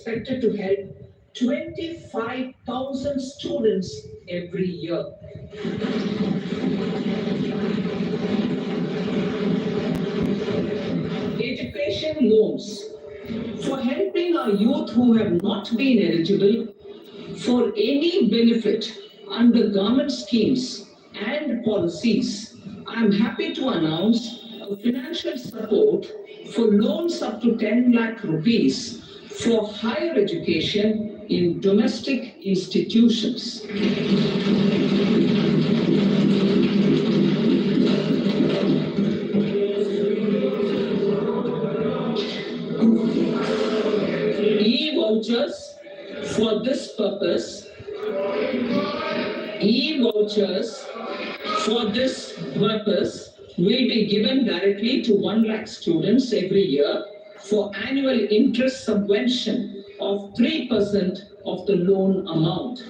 expected to help 25,000 students every year. Education loans for helping our youth who have not been eligible for any benefit under government schemes and policies. I am happy to announce a financial support for loans up to 10 lakh rupees for higher education in domestic institutions. E-vouchers for this purpose. E-vouchers for this purpose will be given directly to 1 lakh students every year for annual interest subvention of 3% of the loan amount.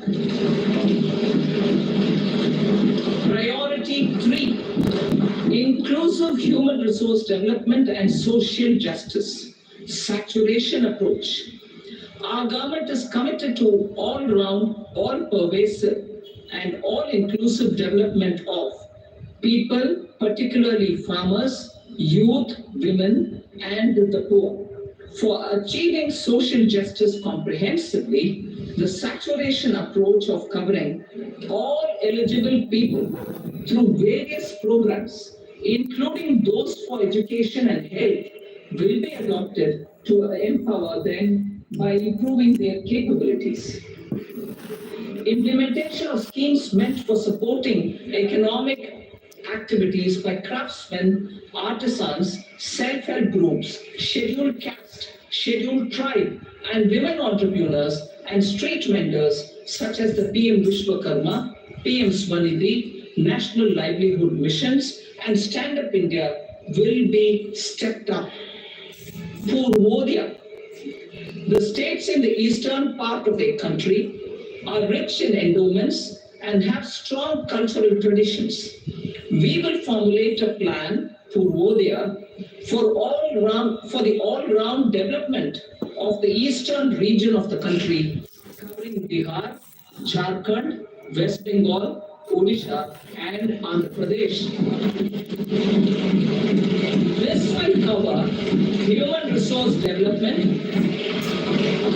Priority 3, inclusive human resource development and social justice, saturation approach. Our government is committed to all-round, all-pervasive and all-inclusive development of people, particularly farmers, youth, women, and the poor. For achieving social justice comprehensively, the saturation approach of covering all eligible people through various programs, including those for education and health, will be adopted to empower them by improving their capabilities. Implementation of schemes meant for supporting economic activities by craftsmen, artisans, self-help groups, scheduled caste, scheduled tribe, and women entrepreneurs and street vendors such as the PM Vishwakarma, PM Swanidhi, National Livelihood Missions, and Stand Up India will be stepped up. Purvodaya. The states in the eastern part of the country are rich in endowments and have strong cultural traditions. We will formulate a plan, Purvodaya, for the all-round development of the eastern region of the country, covering Bihar, Jharkhand, West Bengal, Odisha, and Andhra Pradesh. This will cover human resource development,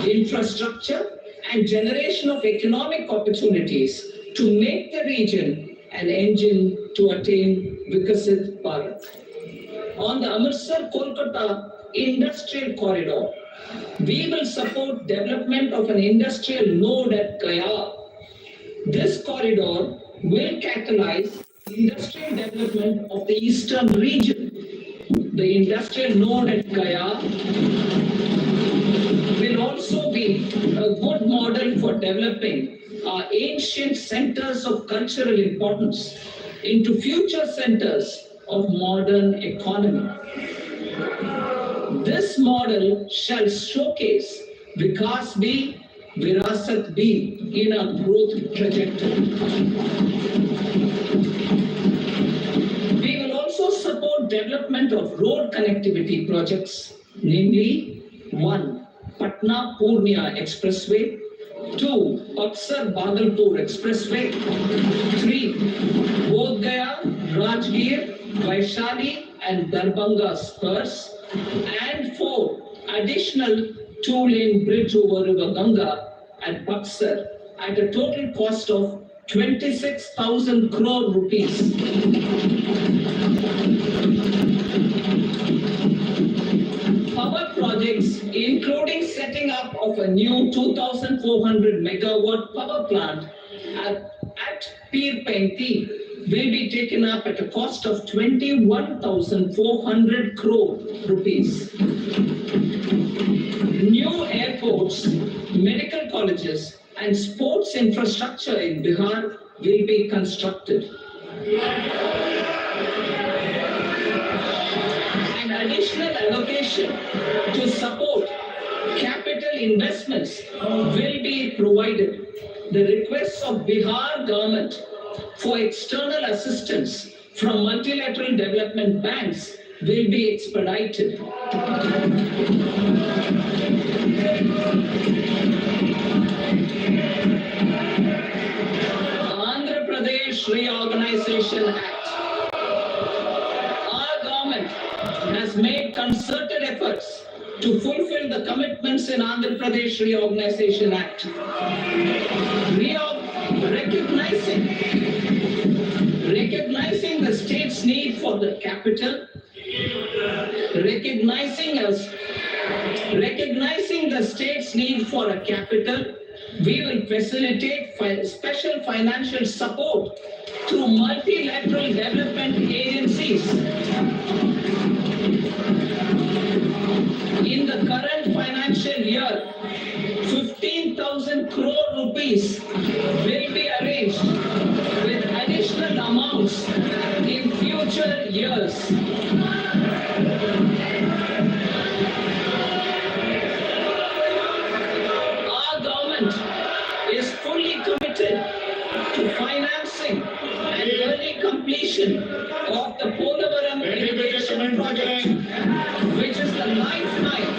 infrastructure, and generation of economic opportunities to make the region an engine to attain Vikasit Bharat. On the Amritsar-Kolkata Industrial Corridor, we will support development of an industrial node at Gaya. This corridor will catalyze industrial development of the eastern region. The industrial node at Gaya will also be a good model for developing our ancient centers of cultural importance into future centers of modern economy. This model shall showcase Vikas B, Virasat B in a growth trajectory. We will also support development of road connectivity projects, namely 1. Patna-Purnia Expressway, 2. Buxar-Bhagalpur Expressway, 3. Bodh Gaya, Rajgir, Vaishali and Darbhanga spurs, and 4. Additional 2-lane bridge over River Ganga at Buxar at a total cost of 26,000 crore rupees. Power projects, including setting up of a new 2,400 megawatt power plant at Pir Painti, will be taken up at a cost of 21,400 crore rupees. New airports, medical colleges, and sports infrastructure in Bihar will be constructed. An additional allocation to support capital investments will be provided. The requests of Bihar government for external assistance from multilateral development banks will be expedited. to fulfill the commitments in Andhra Pradesh Reorganization Act. Recognizing the state's need for the capital, recognizing the state's need for a capital, we will facilitate special financial support through multilateral development agencies. In the current financial year, 15,000 crore rupees will be arranged with additional amounts in future years. Our government is fully committed to financing and early completion of the Polavaram irrigation project, which is the lifeline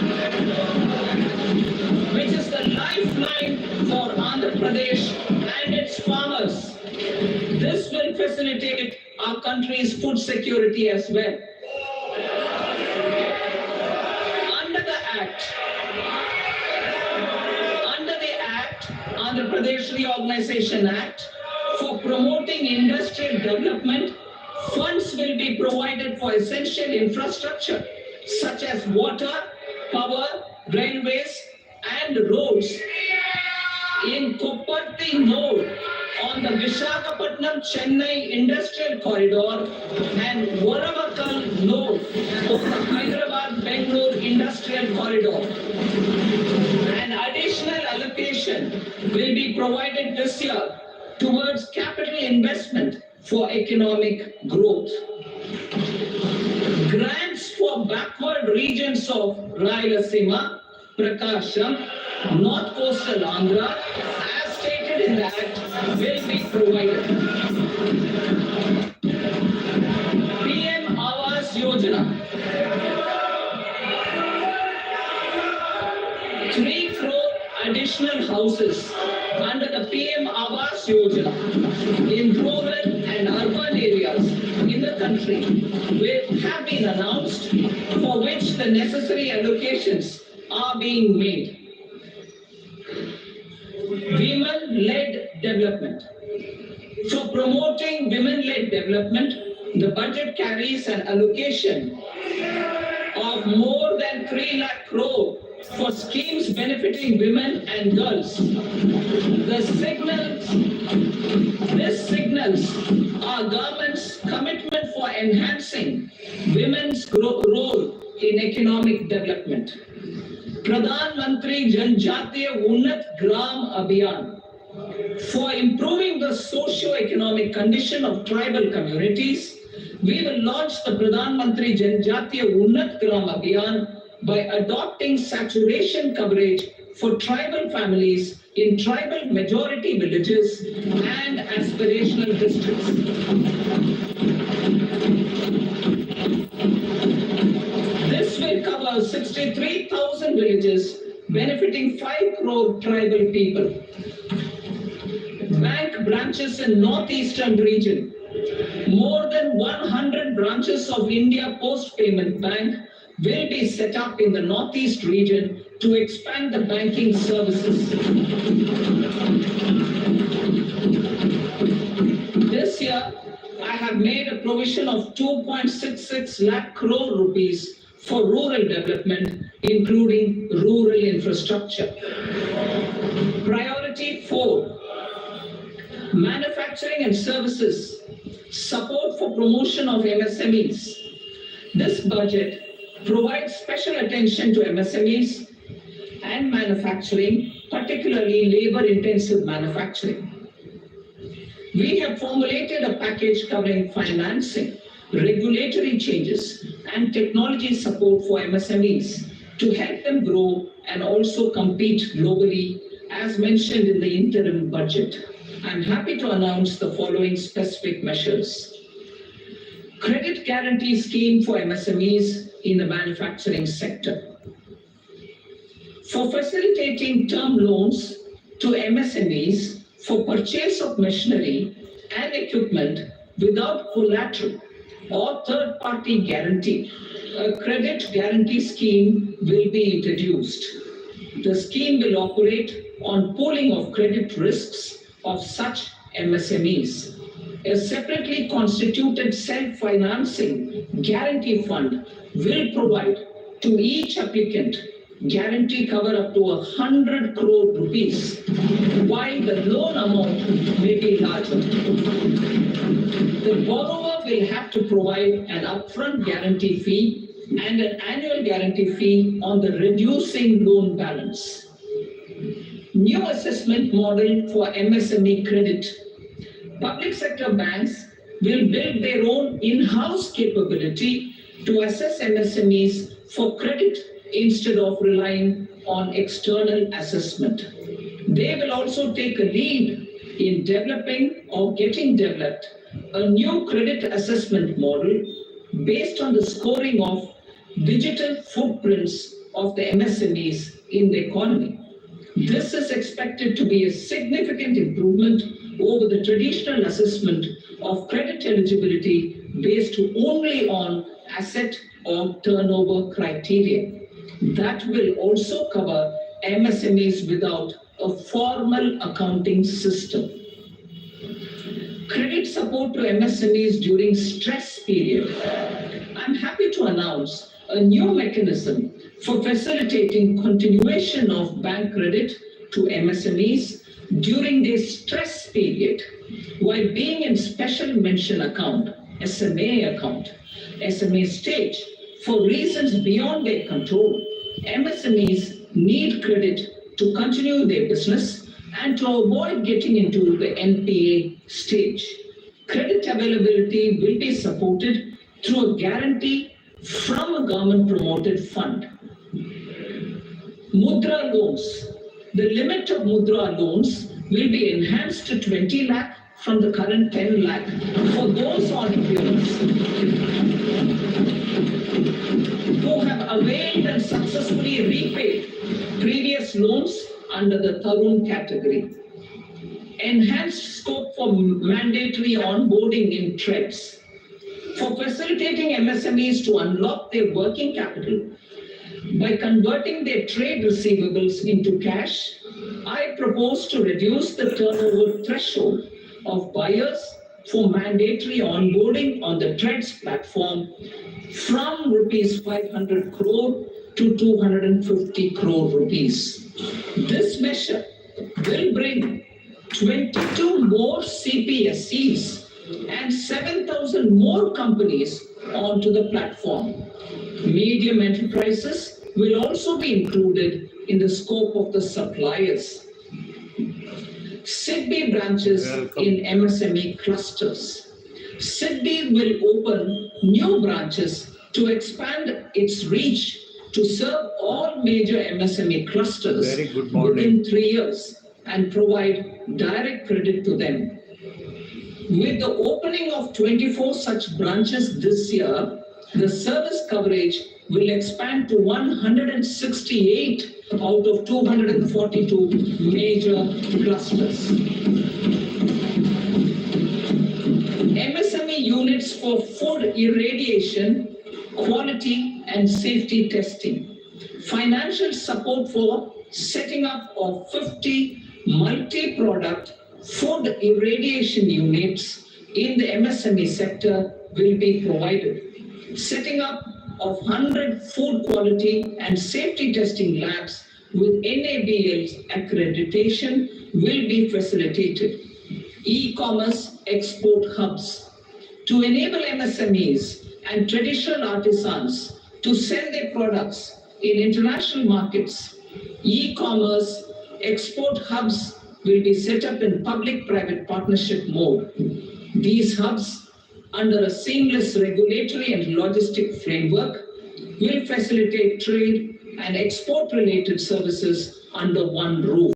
for Andhra Pradesh and its farmers. This will facilitate our country's food security as well. Under the Andhra Pradesh Reorganization Act, for promoting industrial development, funds will be provided for essential infrastructure such as water, power, railways, and roads. In Kopparthi node on the Visakhapatnam-Chennai Industrial Corridor and Varavakal node on the Hyderabad-Bengaluru Industrial Corridor. An additional allocation will be provided this year towards capital investment for economic growth. Grants for backward regions of Rayalaseema, Prakasham, North Coastal Andhra, as stated in the Act, will be provided. PM Awas Yojana. 3 crore additional houses under the PM Awas Yojana in rural and urban areas in the country have been announced, for which the necessary allocations are being made. Women-led development. For promoting women-led development, the budget carries an allocation of more than 3 lakh crore for schemes benefiting women and girls. This signals our government's commitment for enhancing women's role in economic development. Pradhan Mantri Janjatiya Unnat Gram Abhiyan. For improving the socio-economic condition of tribal communities, we will launch the Pradhan Mantri Janjatiya Unnat Gram Abhiyan by adopting saturation coverage for tribal families in tribal majority villages and aspirational districts. This will cover 63,000 villages, benefiting 5 crore tribal people. Bank branches in northeastern region. More than 100 branches of India Post Payment Bank will be set up in the northeast region to expand the banking services. This year, I have made a provision of 2.66 lakh crore rupees for rural development, including rural infrastructure. Priority 4, manufacturing and services, support for promotion of MSMEs. This budget provides special attention to MSMEs and manufacturing, particularly labor-intensive manufacturing. We have formulated a package covering financing, regulatory changes, and technology support for MSMEs to help them grow and also compete globally, as mentioned in the interim budget. I'm happy to announce the following specific measures. Credit guarantee scheme for MSMEs in the manufacturing sector. For facilitating term loans to MSMEs for purchase of machinery and equipment without collateral or third-party guarantee, a credit guarantee scheme will be introduced. The scheme will operate on pooling of credit risks of such MSMEs. A separately constituted self-financing guarantee fund will provide to each applicant guarantee cover up to 100 crore rupees, while the loan amount may be larger. The borrower will have to provide an upfront guarantee fee and an annual guarantee fee on the reducing loan balance. New assessment model for MSME credit. Public sector banks will build their own in-house capability to assess MSMEs for credit instead of relying on external assessment. They will also take a lead in developing or getting developed a new credit assessment model based on the scoring of digital footprints of the MSMEs in the economy. This is expected to be a significant improvement over the traditional assessment of credit eligibility based only on asset or turnover criteria. That will also cover MSMEs without a formal accounting system. Credit support to MSMEs during stress period. I'm happy to announce a new mechanism for facilitating continuation of bank credit to MSMEs during their stress period while being in special mention account, SMA account, SMA stage. For reasons beyond their control, MSMEs need credit to continue their business and to avoid getting into the NPA stage. Credit availability will be supported through a guarantee from a government-promoted fund. Mudra loans. The limit of Mudra loans will be enhanced to 20 lakh from the current 10 lakh for those entrepreneurs who have availed and successfully repaid previous loans under the Tarun category. Enhanced scope for mandatory onboarding in TReDS. For facilitating MSMEs to unlock their working capital by converting their trade receivables into cash, I propose to reduce the turnover threshold of buyers for mandatory onboarding on the TReDS platform from rupees 500 crore to 250 crore rupees. This measure will bring 22 more CPSEs and 7,000 more companies onto the platform. Medium enterprises will also be included in the scope of the suppliers. SIDBI branches in MSME clusters. SIDBI will open new branches to expand its reach to serve all major MSME clusters within 3 years and provide direct credit to them. With the opening of 24 such branches this year, the service coverage will expand to 168 out of 242 major clusters. MSME units for food irradiation, quality and safety testing. Financial support for setting up of 50 multi-product food irradiation units in the MSME sector will be provided. Setting up of 100 food quality and safety testing labs with NABL's accreditation will be facilitated. E-commerce export hubs to enable MSMEs and traditional artisans to sell their products in international markets. E-commerce export hubs will be set up in public-private partnership mode. These hubs, under a seamless regulatory and logistic framework, will facilitate trade and export-related services under one roof.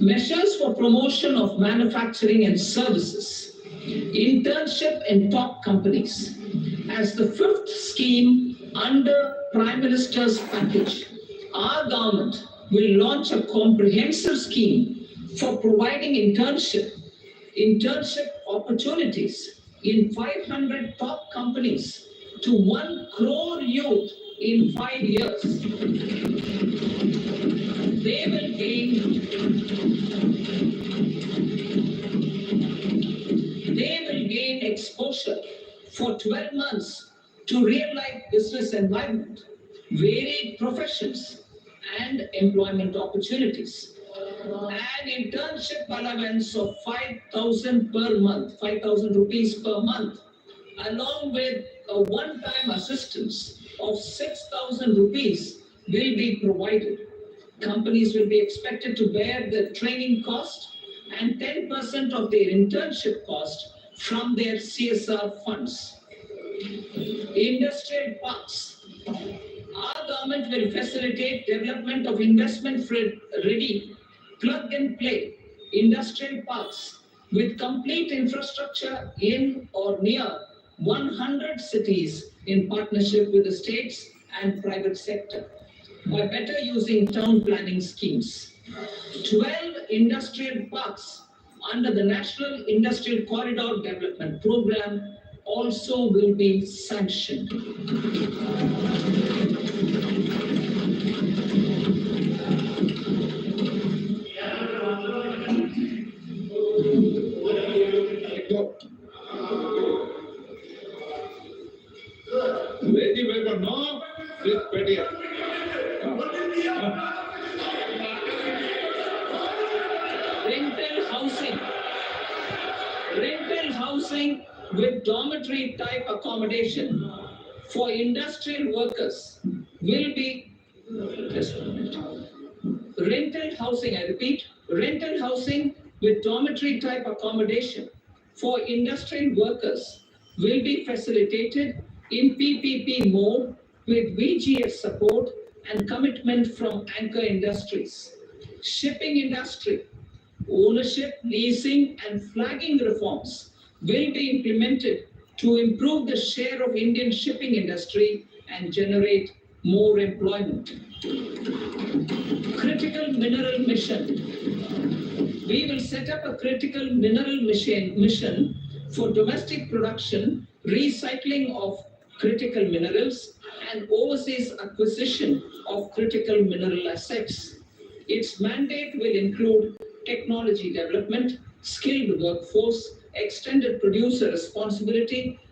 Measures for promotion of manufacturing and services. Internship in top companies. As the fifth scheme under Prime Minister's package, our government will launch a comprehensive scheme for providing internship opportunities in 500 top companies to 1 crore youth in 5 years. They will gain exposure for 12 months to real-life business environment, varied professions, and employment opportunities. An internship allowance of 5,000 per month, 5,000 rupees per month, along with a one-time assistance of 6,000 rupees will be provided. Companies will be expected to bear the training cost and 10% of their internship cost from their CSR funds. Industrial parks. Our government will facilitate development of investment-ready, plug-and-play industrial parks with complete infrastructure in or near 100 cities in partnership with the states and private sector by better using town planning schemes. 12 industrial parks under the National Industrial Corridor Development Program also will be sanctioned. Ready, welcome. No, please, Petia. Rental housing with dormitory type accommodation for industrial workers will be rental housing, I repeat, rental housing with dormitory type accommodation for industrial workers will be facilitated in PPP mode with VGF support and commitment from anchor industries. Shipping industry, ownership, leasing, and flagging reforms will be implemented to improve the share of Indian shipping industry and generate more employment. Critical mineral mission. We will set up a critical mineral mission for domestic production, recycling of critical minerals, and overseas acquisition of critical mineral assets. Its mandate will include technology development, skilled workforce, extended producer responsibility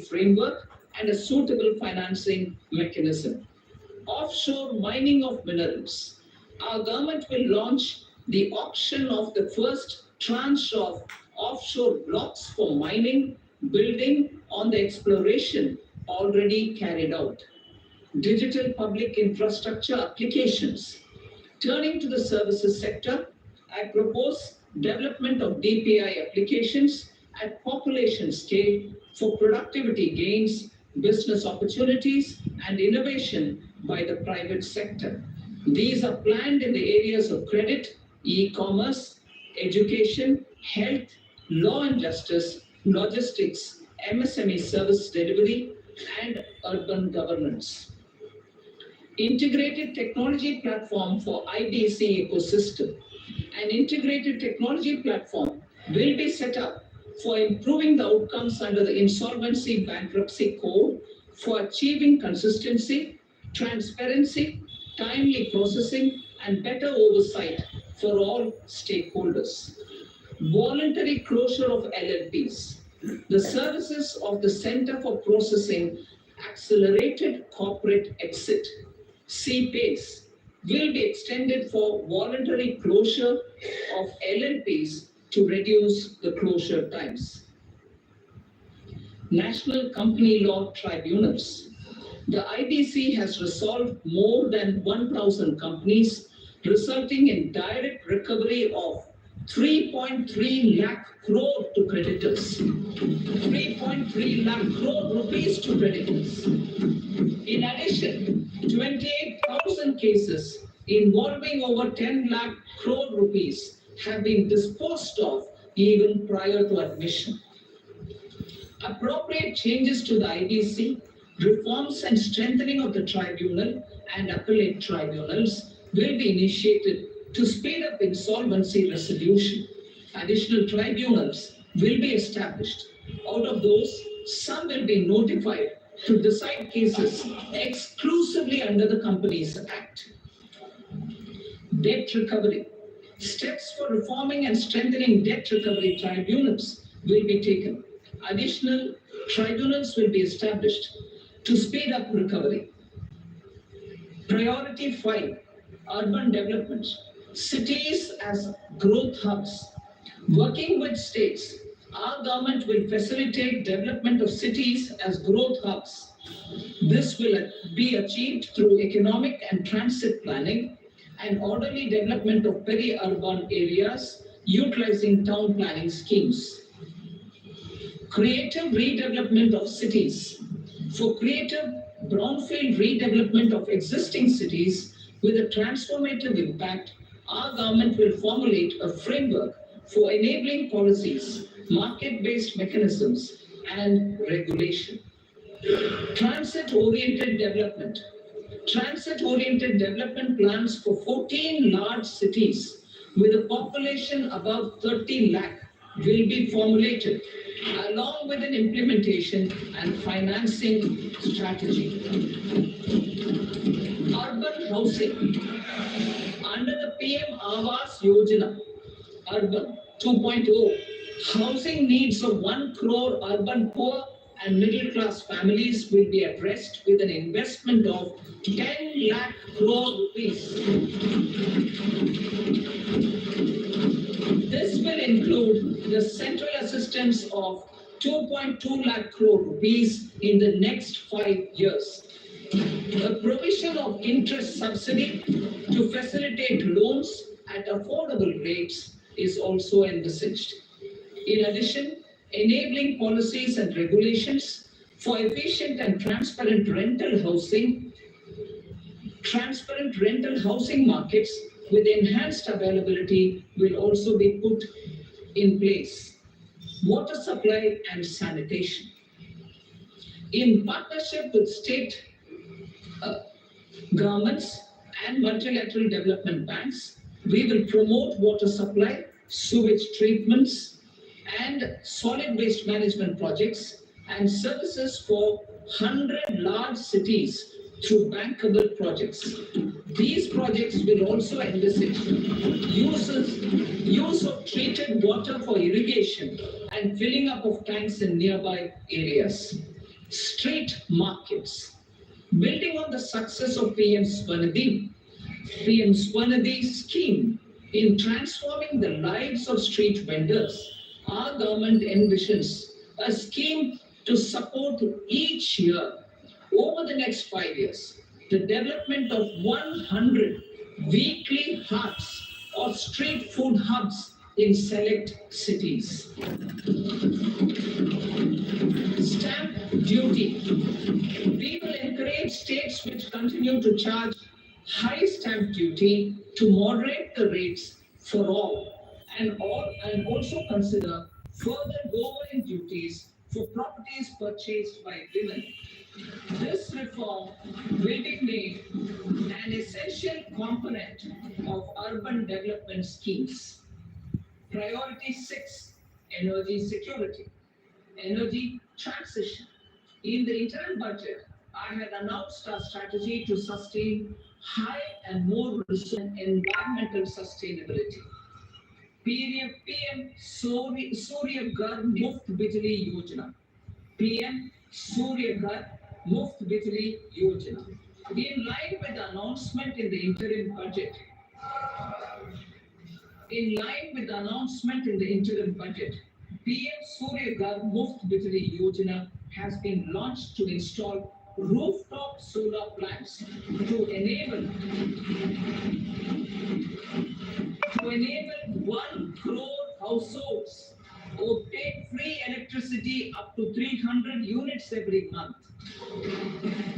framework, and a suitable financing mechanism. Offshore mining of minerals. Our government will launch the auction of the first tranche of offshore blocks for mining, building on the exploration already carried out. Digital public infrastructure applications. Turning to the services sector, I propose development of DPI applications at population scale for productivity gains, business opportunities, and innovation by the private sector. These are planned in the areas of credit, e-commerce, education, health, law and justice, logistics, MSME service delivery, and urban governance. Integrated technology platform for IDC ecosystem. An integrated technology platform will be set up for improving the outcomes under the Insolvency Bankruptcy Code for achieving consistency, transparency, timely processing, and better oversight for all stakeholders. Voluntary closure of LLPs. The services of the Center for Processing Accelerated Corporate Exit, CPACE, will be extended for voluntary closure of LLPs to reduce the closure times. National Company Law Tribunals. The IBC has resolved more than 1,000 companies, resulting in direct recovery of 3.3 lakh crore to creditors. 3.3 lakh crore rupees to creditors. In addition, 28,000 cases involving over 10 lakh crore rupees have been disposed of even prior to admission. Appropriate changes to the IBC, reforms and strengthening of the tribunal and appellate tribunals will be initiated to speed up insolvency resolution. Additional tribunals will be established. Out of those, some will be notified to decide cases exclusively under the Companies Act. Debt recovery. Steps for reforming and strengthening debt recovery tribunals will be taken. Additional tribunals will be established to speed up recovery. Priority 5, urban development. Cities as growth hubs. Working with states, our government will facilitate development of cities as growth hubs. This will be achieved through economic and transit planning and orderly development of peri-urban areas utilizing town planning schemes. Creative redevelopment of cities. For creative brownfield redevelopment of existing cities with a transformative impact, our government will formulate a framework for enabling policies, market-based mechanisms, and regulation. Transit-oriented development. Transit-oriented development plans for 14 large cities with a population above 30 lakh will be formulated along with an implementation and financing strategy. Urban housing. Under the PM Awas Yojana, Urban 2.0, housing needs of 1 crore urban poor and middle class families will be addressed with an investment of 10 lakh crore rupees. This will include the central assistance of 2.2 lakh crore rupees in the next 5 years. The provision of interest subsidy to facilitate loans at affordable rates is also envisaged. In addition, enabling policies and regulations for efficient and transparent rental housing markets with enhanced availability will also be put in place. Water supply and sanitation. In partnership with state governments and multilateral development banks, we will promote water supply, sewage treatments, and solid waste management projects and services for 100 large cities through bankable projects. These projects will also envisage use of treated water for irrigation and filling up of tanks in nearby areas. Street markets. Building on the success of PM Swanidhi scheme in transforming the lives of street vendors, our government envisions a scheme to support each year over the next 5 years the development of 100 weekly huts or street food hubs in select cities. Stamp duty. We will encourage states which continue to charge high stamp duty to moderate the rates for all and also consider further lowering duties for properties purchased by women. This reform will be made an essential component of urban development schemes. Priority 6, energy security, energy transition. In the interim budget, I had announced our strategy to sustain high and more resilient environmental sustainability. PM Surya Ghar Muft Bijli Yojana. PM Surya Ghar Muft Bijli Yojana. In line with the announcement in the interim budget, PM Surya Ghar Muft Bijli Yojana has been launched to install rooftop solar plants to enable 1 crore households obtain free electricity up to 300 units every month.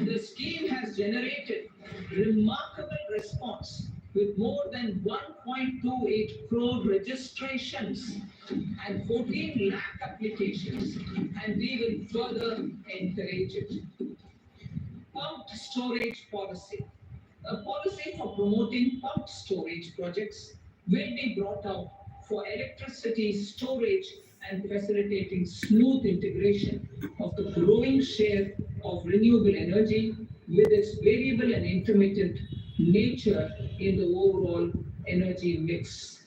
The scheme has generated remarkable response with more than 1.28 crore registrations and 14 lakh applications, and we will further encourage it. Pumped storage policy. A policy for promoting pumped storage projects will be brought out for electricity storage and facilitating smooth integration of the growing share of renewable energy with its variable and intermittent nature in the overall energy mix.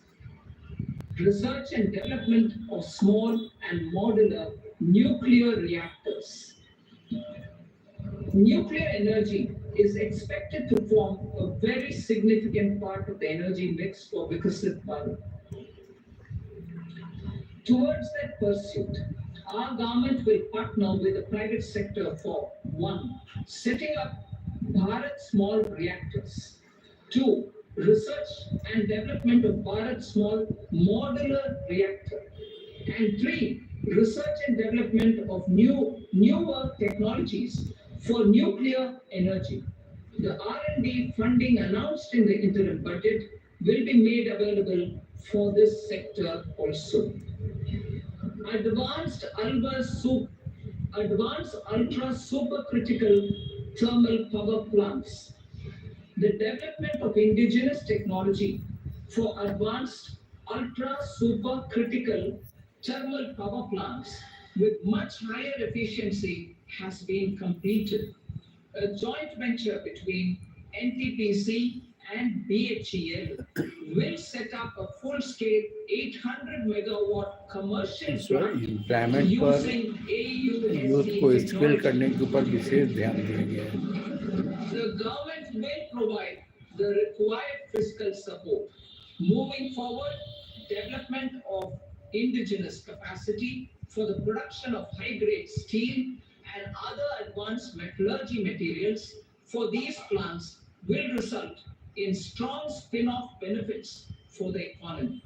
Research and development of small and modular nuclear reactors. Nuclear energy is expected to form a very significant part of the energy mix for Viksit Bharat. Towards that pursuit, our government will partner with the private sector for one, setting up Bharat Small Reactors, two, research and development of Bharat Small Modular Reactor, and three, research and development of newer technologies for nuclear energy. The R&D funding announced in the interim budget will be made available for this sector also. Advanced advanced ultra supercritical thermal power plants. The development of indigenous technology for advanced ultra supercritical thermal power plants with much higher efficiency has been completed. A joint venture between NTPC and BHEL will set up a full-scale 800 megawatt commercial plant employment पर using youth को AUSC skill technology. करने के ऊपर विशेष ध्यान दिया गया है. The government will provide the required fiscal support. Moving forward, development of indigenous capacity for the production of high-grade steel and other advanced metallurgy materials for these plants will result in strong spin-off benefits for the economy.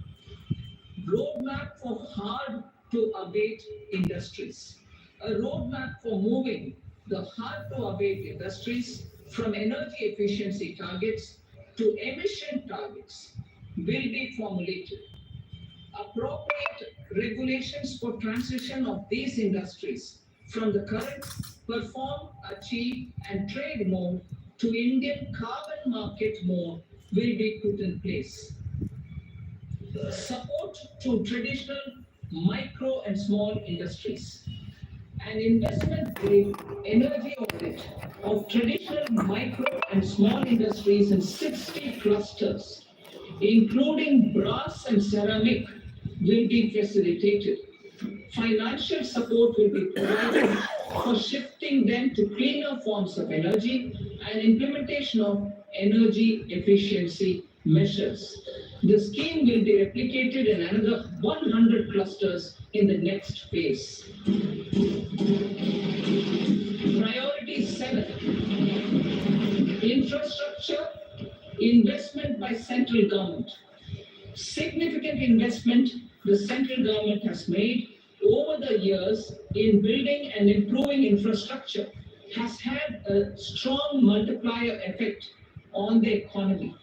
Roadmap for hard-to-abate industries. A roadmap for moving the hard-to-abate industries from energy efficiency targets to emission targets will be formulated. Appropriate regulations for transition of these industries from the current perform, achieve, and trade mode to Indian carbon market mode will be put in place. Support to traditional micro and small industries. An investment grade energy audit of traditional micro and small industries in 60 clusters, including brass and ceramic, will be facilitated. Financial support will be provided for shifting them to cleaner forms of energy and implementation of energy efficiency measures. The scheme will be replicated in another 100 clusters in the next phase. Priority 7. Infrastructure investment by central government. Significant investment the central government has made over the years in building and improving infrastructure has had a strong multiplier effect on the economy.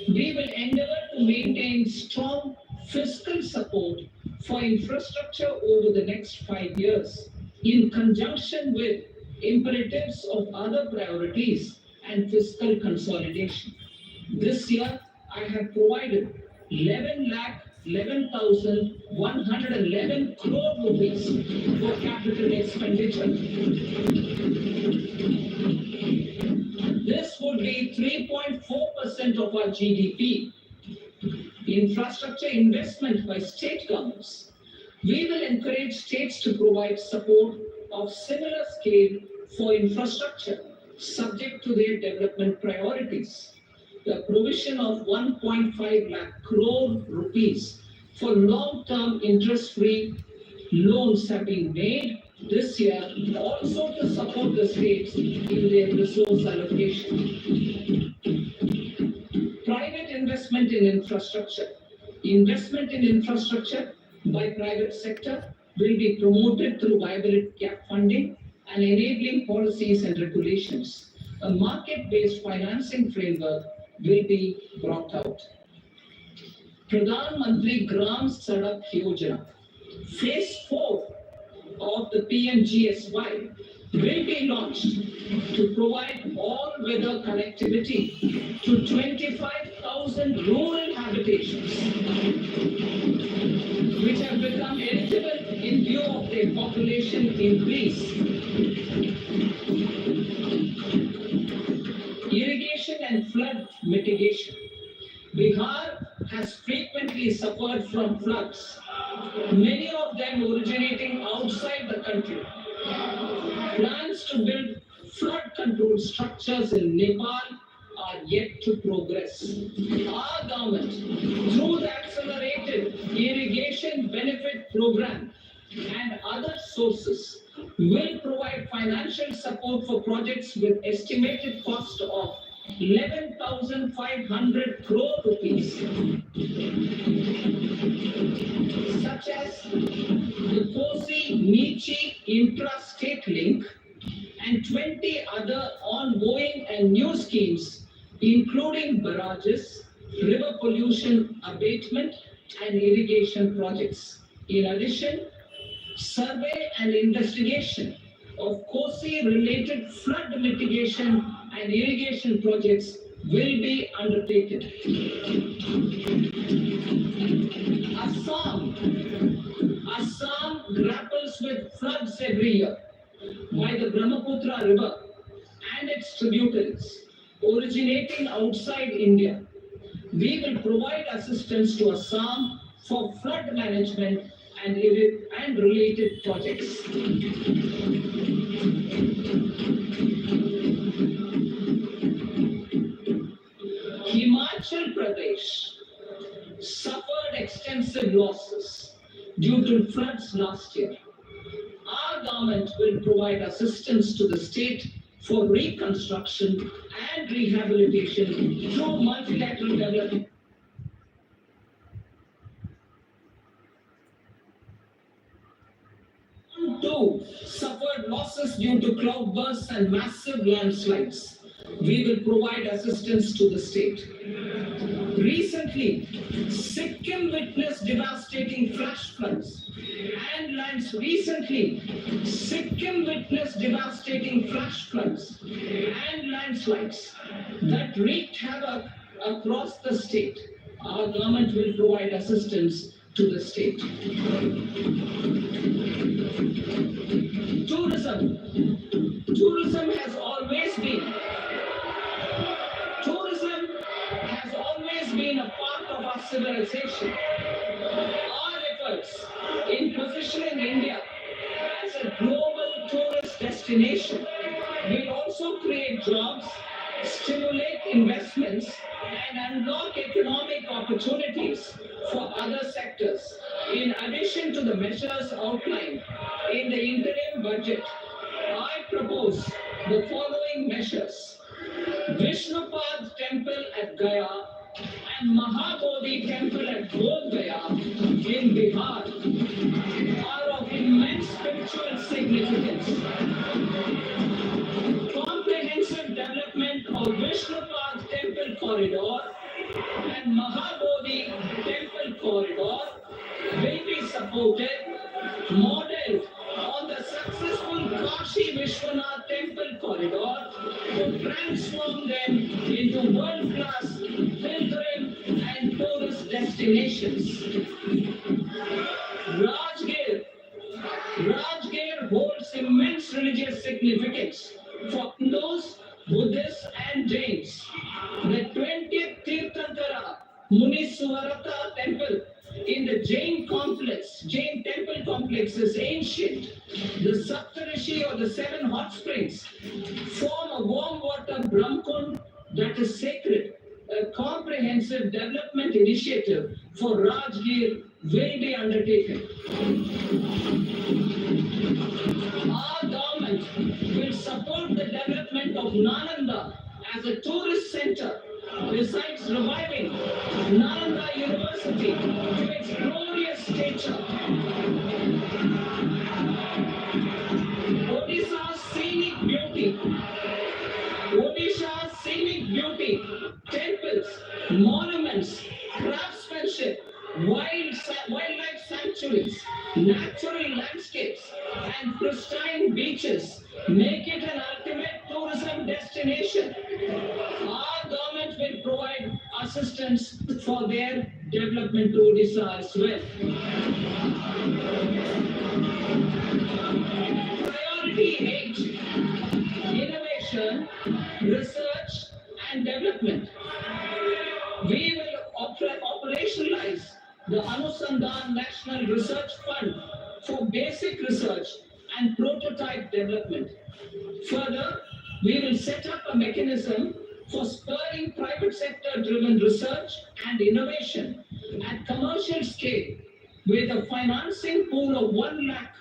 We will endeavor to maintain strong fiscal support for infrastructure over the next 5 years in conjunction with imperatives of other priorities and fiscal consolidation. This year, I have provided 11,11,111 crore rupees for capital expenditure. This would be 3.4% of our GDP. Infrastructure investment by state governments. We will encourage states to provide support of similar scale for infrastructure, subject to their development priorities. The provision of 1.5 lakh crore rupees for long-term interest-free loans have been made this year also to support the states in their resource allocation. Private investment in infrastructure. Investment in infrastructure by private sector will be promoted through viability gap funding and enabling policies and regulations. A market-based financing framework will be brought out. Pradhan Mantri Gram Sadak Yojana, Phase 4 of the PMGSY will be launched to provide all-weather connectivity to 25,000 rural habitations. which have become eligible in view of their population increase. Irrigation and flood mitigation. Bihar has frequently suffered from floods, many of them originating outside the country. Plans to build flood control structures in Nepal are yet to progress. Our government, through the Accelerated Irrigation Benefit Program and other sources, will provide financial support for projects with estimated cost of 11,500 crore rupees, such as the Kosi-Nichi intra-state link and 20 other ongoing and new schemes, including barrages, river pollution abatement, and irrigation projects. In addition, survey and investigation of Kosi-related flood mitigation and irrigation projects will be undertaken. Assam grapples with floods every year by the Brahmaputra River and its tributaries originating outside India. We will provide assistance to Assam for flood management and related projects. Himachal Pradesh suffered extensive losses due to floods last year. Our government will provide assistance to the state for reconstruction and rehabilitation through multilateral development. Too suffered losses due to cloudbursts and massive landslides. We will provide assistance to the state. Recently, Sikkim witnessed devastating flash floods and landslides that wreaked havoc across the state. Our government will provide assistance to the state. Tourism has always been a part of our civilization. Our efforts in positioning India as a global tourist destination will also create jobs, stimulate investments, and unlock economic opportunities for other sectors. In addition to the measures outlined in the interim budget, I propose the following measures. Vishnupad Temple at Gaya and Mahabodhi Temple at Bodh Gaya in Bihar are of immense spiritual significance. Comprehensive development of Vishnupad Temple Corridor and Mahabodhi Temple Corridor will be supported, modeled on the successful Kashi Vishwanath Temple Corridor to transform them into world-class pilgrim and tourist destinations. Rajgir holds immense religious significance for Hindus, Buddhists, and Jains. The 20th Tirthankara Muniswarata Temple in the Jain temple complex is ancient. The Saptarishi or the 7 hot springs form a warm water Brahmkund that is sacred. A comprehensive development initiative for Rajgir will be undertaken. Our government will support the development of Nalanda as a tourist center, besides reviving Nalanda University to its glorious stature. Odisha's scenic beauty, temples, monuments, craftsmanship, wildlife sanctuaries, natural landscapes, and pristine beaches make it an ultimate tourism destination. Our government will provide assistance for their development to Odisha as well. Priority 8, innovation, research and development. We will operationalize the Anusandhan National Research Fund for basic research and prototype development. Further, we will set up a mechanism for spurring private sector driven research and innovation at commercial scale with a financing pool of 1 lakh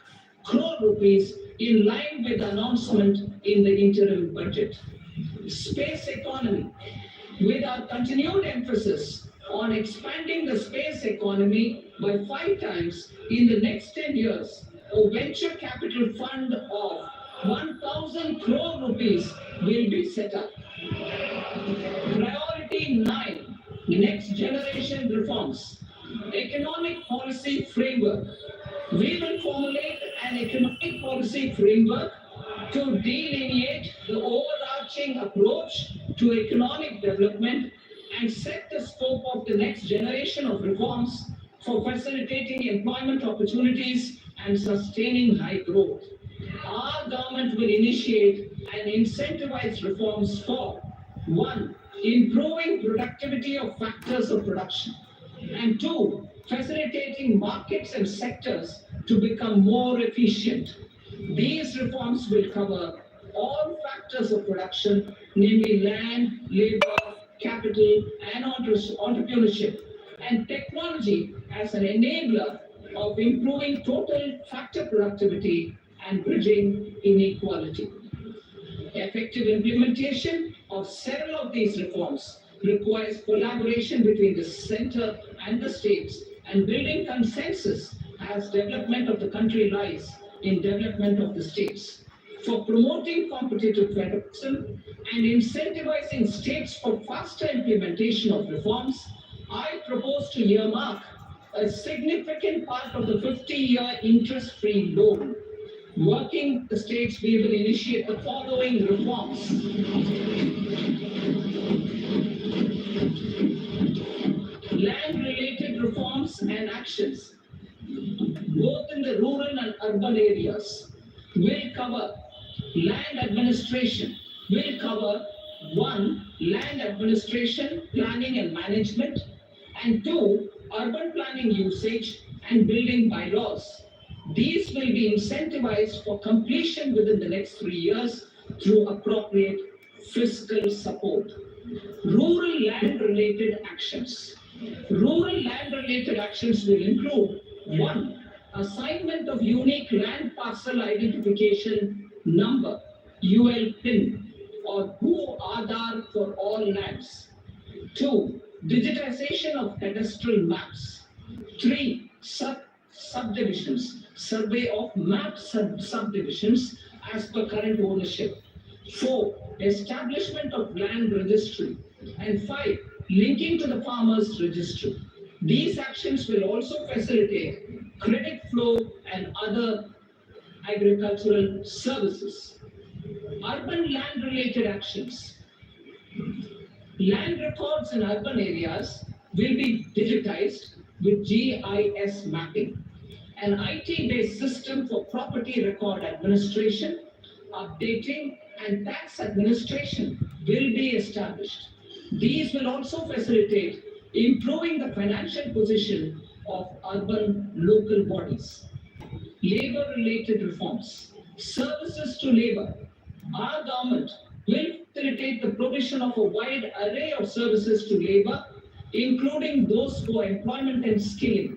crore rupees in line with the announcement in the interim budget. Space economy. With our continued emphasis on expanding the space economy by 5 times in the next 10 years, a venture capital fund of 1,000 crore rupees will be set up. Priority 9, next generation reforms. Economic policy framework. We will formulate an economic policy framework to delineate the overarching approach to economic development and set the scope of the next generation of reforms for facilitating employment opportunities and sustaining high growth. Our government will initiate and incentivize reforms for 1. Improving productivity of factors of production, and 2. Facilitating markets and sectors to become more efficient. These reforms will cover all factors of production, namely land, labor, capital, and entrepreneurship, and technology as an enabler of improving total factor productivity and bridging inequality. Effective implementation of several of these reforms requires collaboration between the center and the states and building consensus as development of the country lies in development of the states. For promoting competitive federalism and incentivizing states for faster implementation of reforms, I propose to earmark a significant part of the 50-year interest-free loan. Working the states, we will initiate the following reforms. Land-related reforms and actions, both in the rural and urban areas, will cover land administration, will cover 1. Land administration, planning and management, and 2. Urban planning usage and building bylaws. These will be incentivized for completion within the next 3 years through appropriate fiscal support. Rural land-related actions. Rural land-related actions will include 1. Assignment of unique land parcel identification number, UL PIN, or Bhu Aadhaar for all lands. 2. Digitization of cadastral maps. 3. Subdivisions, survey of mapped subdivisions as per current ownership. 4. Establishment of land registry. And 5. Linking to the farmers registry. These actions will also facilitate credit flow and other agricultural services. Urban land-related actions. Land records in urban areas will be digitized with GIS mapping. An IT-based system for property record administration, updating, and tax administration will be established. These will also facilitate improving the financial position of urban local bodies. Labor-related reforms. Services to labor. Our government will facilitate the provision of a wide array of services to labor, including those for employment and skilling.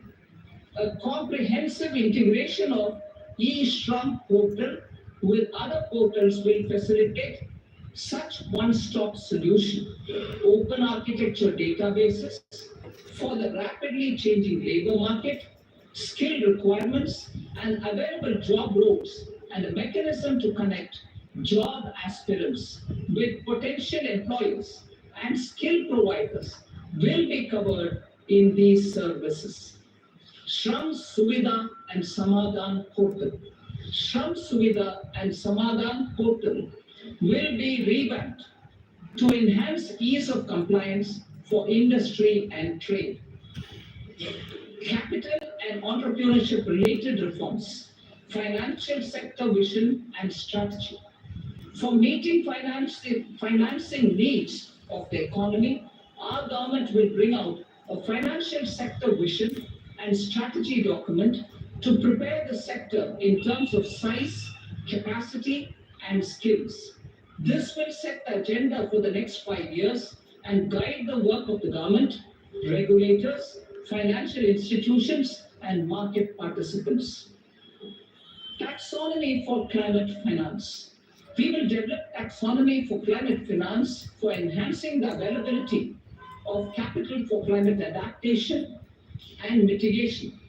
A comprehensive integration of e-Shram portal with other portals will facilitate such one-stop solution. Open architecture databases for the rapidly changing labor market, skill requirements, and available job roles, and a mechanism to connect job aspirants with potential employers and skill providers will be covered in these services. Shram Suvidha and Samadhan portal. Shram Suvidha and Samadhan portal will be revamped to enhance ease of compliance for industry and trade. capital and entrepreneurship related reforms, financial sector vision and strategy. For meeting financing needs of the economy, our government will bring out a financial sector vision and strategy document to prepare the sector in terms of size, capacity, and skills. This will set the agenda for the next 5 years and guide the work of the government, regulators, financial institutions, and market participants. Taxonomy for climate finance. We will develop taxonomy for climate finance for enhancing the availability of capital for climate adaptation and mitigation.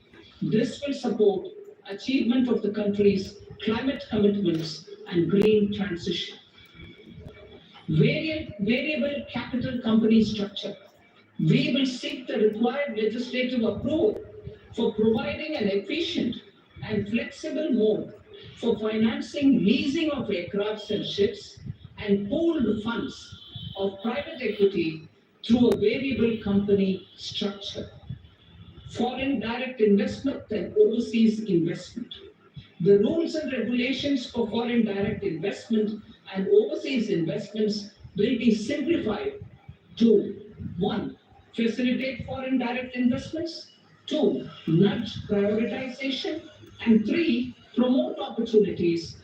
This will support achievement of the country's climate commitments and green transition. Variable capital company structure. We will seek the required legislative approval for providing an efficient and flexible mode for financing leasing of aircrafts and ships and pooled funds of private equity through a variable company structure. Foreign direct investment and overseas investment. The rules and regulations for foreign direct investment and overseas investments will be simplified to 1. Facilitate foreign direct investments, 2. Nudge prioritization, and 3. Promote opportunities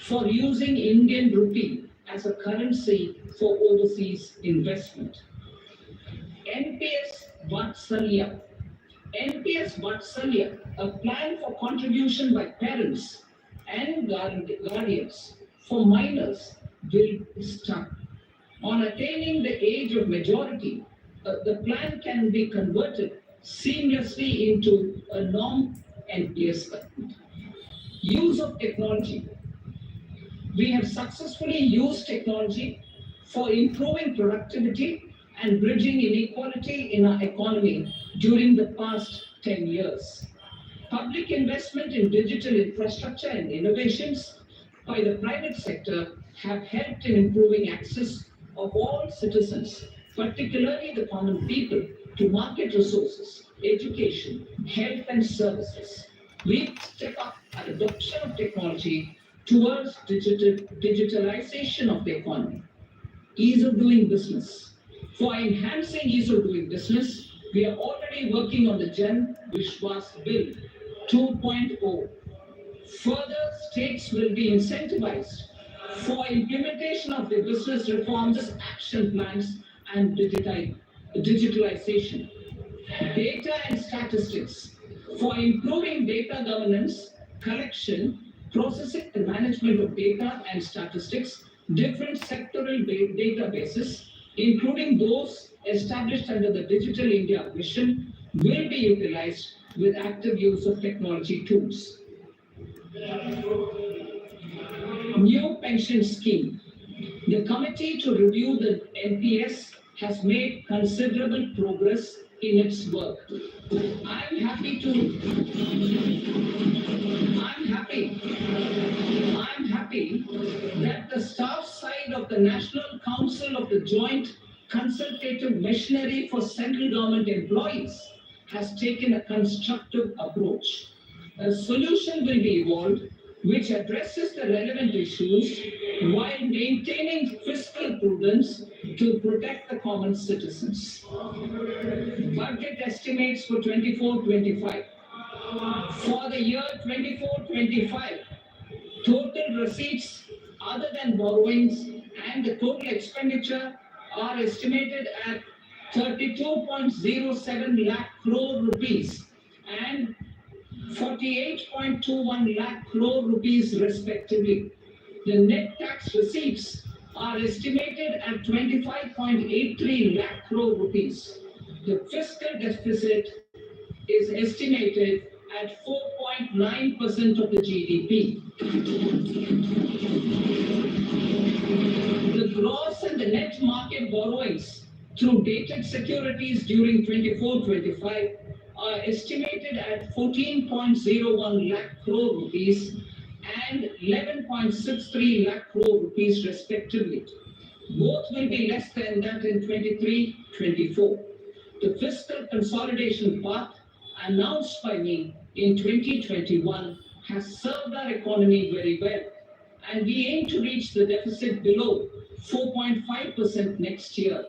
for using Indian rupee as a currency for overseas investment. NPS Vatsalya. NPS Vatsalya, a plan for contribution by parents and guardians for minors, will start. On attaining the age of majority, the plan can be converted seamlessly into a non-NPS payment. Use of technology. We have successfully used technology for improving productivity and bridging inequality in our economy during the past 10 years. Public investment in digital infrastructure and innovations by the private sector have helped in improving access of all citizens, particularly the common people, to market resources, education, health and services. We step up our adoption of technology towards digitalization of the economy. Ease of doing business. For enhancing ease of doing business, we are already working on the Jan Vishwas Bill 2.0. Further, states will be incentivized for implementation of the business reforms, action plans, and digitalization. Data and statistics. For improving data governance, collection, processing and management of data and statistics, different sectoral databases, including those established under the Digital India Mission, will be utilized with active use of technology tools. New pension scheme. The committee to review the NPS has made considerable progress in its work. I'm happy that the staff side of the National Council of the Joint Consultative Machinery for Central Government Employees has taken a constructive approach. A solution will be evolved which addresses the relevant issues while maintaining fiscal prudence to protect the common citizens. Budget estimates for 24-25. For the year 24-25, total receipts other than borrowings and the total expenditure are estimated at 32.07 lakh crore rupees and 48.21 lakh crore rupees respectively. The net tax receipts are estimated at 25.83 lakh crore rupees. The fiscal deficit is estimated at 4.9% of the GDP. The gross and the net market borrowings through dated securities during 24-25 are estimated at 14.01 lakh crore rupees and 11.63 lakh crore rupees respectively. Both will be less than that in 23-24. The fiscal consolidation path announced by me in 2021 has served our economy very well, and we aim to reach the deficit below 4.5% next year.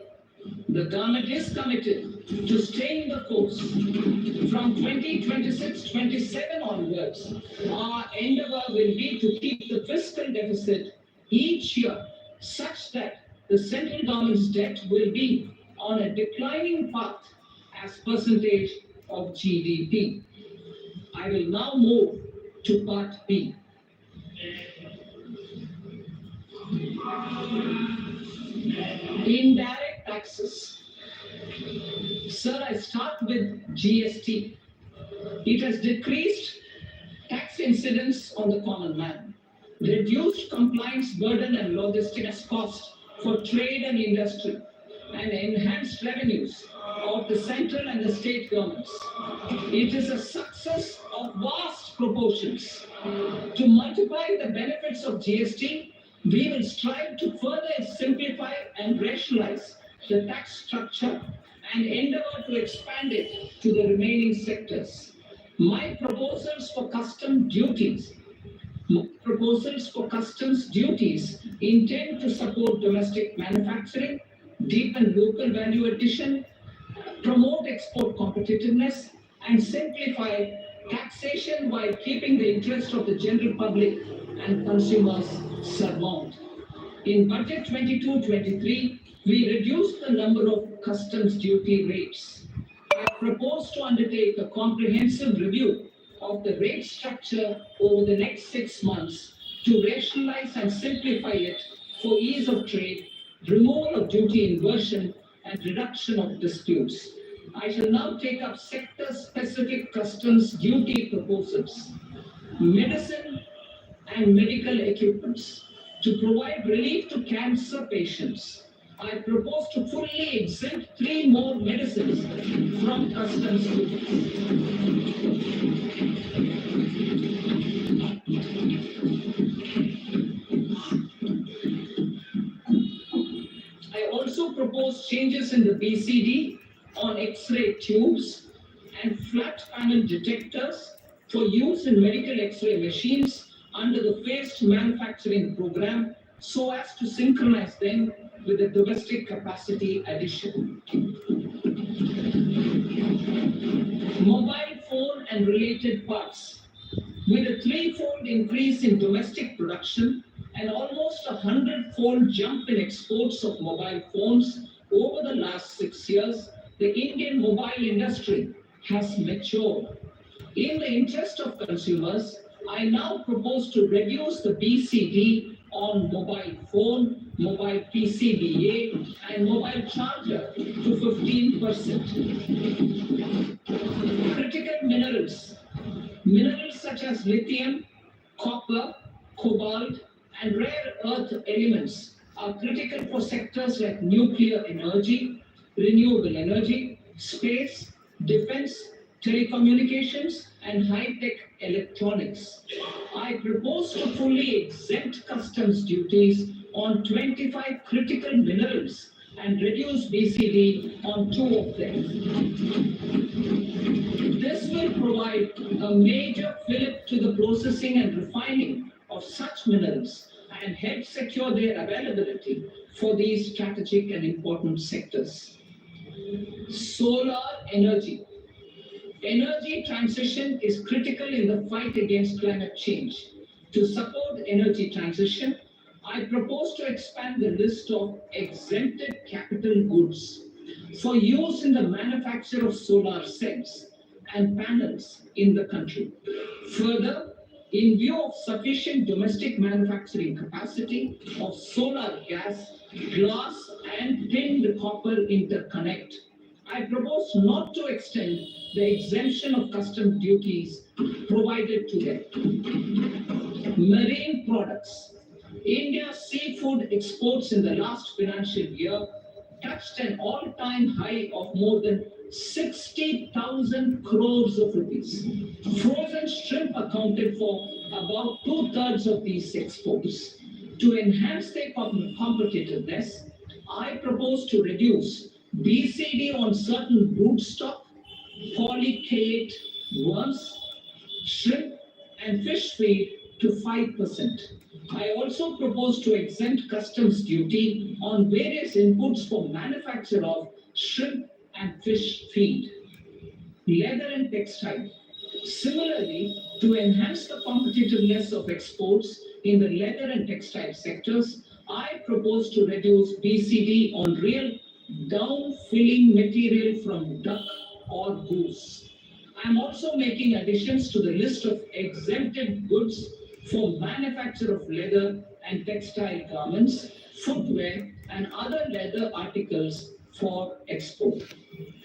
The government is committed to staying the course. From 2026-27 onwards, our endeavor will be to keep the fiscal deficit each year such that the central government's debt will be on a declining path as percentage of GDP. I will now move to part B. Indirect taxes. Sir, I start with GST. It has decreased tax incidence on the common man, reduced compliance burden and logistics cost for trade and industry, and enhanced revenues of the central and the state governments. It is a success of vast proportions. To multiply the benefits of GST, we will strive to further simplify and rationalize the tax structure and endeavor to expand it to the remaining sectors. My proposals for customs duties intend to support domestic manufacturing, deepen local value addition, promote export competitiveness, and simplify taxation while keeping the interest of the general public and consumers servant. In Budget 22-23, we reduced the number of customs duty rates. I propose to undertake a comprehensive review of the rate structure over the next 6 months to rationalize and simplify it for ease of trade, removal of duty inversion, and reduction of disputes. I shall now take up sector-specific customs duty proposals. Medicine and medical equipments. To provide relief to cancer patients, I propose to fully exempt 3 more medicines from customs duty. I also propose changes in the BCD on X-ray tubes and flat panel detectors for use in medical X-ray machines under the phased manufacturing program so as to synchronize them with the domestic capacity addition. Mobile phone and related parts. With a 3-fold increase in domestic production and almost a 100-fold jump in exports of mobile phones over the last 6 years, the Indian mobile industry has matured. In the interest of consumers, I now propose to reduce the BCD on mobile phone, mobile PCBA, and mobile charger to 15%. Critical minerals. Minerals such as lithium, copper, cobalt, and rare earth elements are critical for sectors like nuclear energy, renewable energy, space, defense, telecommunications, and high-tech electronics. I propose to fully exempt customs duties on 25 critical minerals and reduce BCD on 2 of them. This will provide a major fillip to the processing and refining of such minerals and help secure their availability for these strategic and important sectors. Solar energy. Energy transition is critical in the fight against climate change. To support energy transition, I propose to expand the list of exempted capital goods for use in the manufacture of solar cells and panels in the country. Further, in view of sufficient domestic manufacturing capacity of solar gas, glass, and tinned copper interconnect, I propose not to extend the exemption of customs duties provided to them. Marine products. India's seafood exports in the last financial year touched an all-time high of more than 60,000 crores of rupees. Frozen shrimp accounted for about 2/3 of these exports. To enhance their competitiveness, I propose to reduce BCD on certain broodstock, polychaete worms, shrimp, and fish feed to 5%. I also propose to exempt customs duty on various inputs for manufacture of shrimp and fish feed. Leather and textile. Similarly, to enhance the competitiveness of exports in the leather and textile sectors, I propose to reduce BCD on real down filling material from duck or goose. I'm also making additions to the list of exempted goods for manufacture of leather and textile garments, footwear, and other leather articles for export.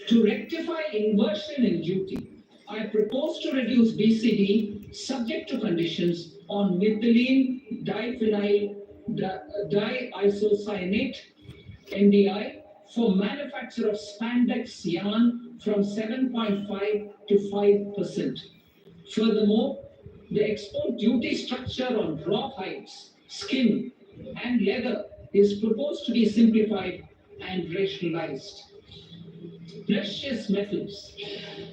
To rectify inversion in duty, I propose to reduce BCD subject to conditions on methylene diphenyl diisocyanate NDI for manufacture of spandex yarn from 7.5 to 5%. Furthermore, the export duty structure on raw hides, skin, and leather is proposed to be simplified and rationalized. Precious metals.